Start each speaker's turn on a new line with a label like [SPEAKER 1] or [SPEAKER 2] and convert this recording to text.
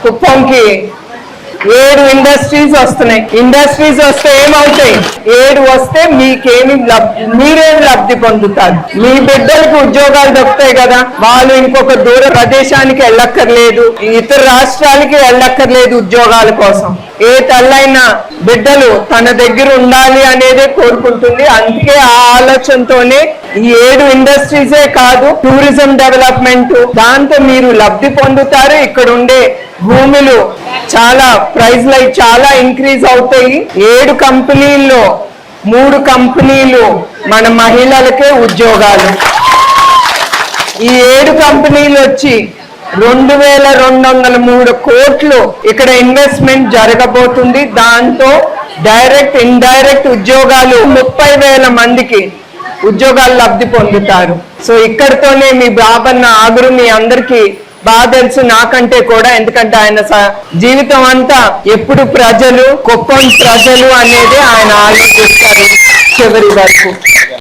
[SPEAKER 1] కుప్పంకి 7 industries వస్తున్నాయి. Industries వస్తే ఏమవుతాయి? 7 వస్తే మీరేం లబ్ధి పొందుతారు? మీ బిడ్డలకు ఉద్యోగాలు దొరుకుతాయి కదా, వాళ్ళు ఇంకొక దూర ప్రదేశానికి వెళ్ళక్కర్లేదు, ఇతర రాష్ట్రాలకి వెళ్ళక్కర్లేదు ఉద్యోగాల కోసం. ఏ తల్లైనా బిడ్డలు తన దగ్గర ఉండాలి అనేదే కోరుకుంటుంది. అందుకే ఆ ఆలోచనతోనే ఈ 7 ఇండస్ట్రీసే కాదు, టూరిజం డెవలప్మెంట్, దాంతో మీరు లబ్ధి పొందుతారు. ఇక్కడ ఉండే భూములు చాలా ప్రైస్లు చాలా ఇంక్రీజ్ అవుతాయి. 7 కంపెనీల్లో 3 కంపెనీలు మన మహిళలకే ఉద్యోగాలు. ఈ 7 కంపెనీలు వచ్చి 2203 కోట్లు ఇక్కడ ఇన్వెస్ట్మెంట్ జరగబోతుంది. దాంతో డైరెక్ట్ ఇండైరెక్ట్ ఉద్యోగాలు 30,000 మందికి ఉద్యోగాలు లబ్ధి పొందుతారు. సో ఇక్కడితోనే మీ బాబన్న ఆగురు మీ అందరికీ బాగా తెలుసు, నాకంటే కూడా. ఎందుకంటే ఆయన జీవితం అంతా ఎప్పుడు ప్రజలు, కుప్పం ప్రజలు అనేది ఆయన ఆలోచిస్తారు చివరి వరకు.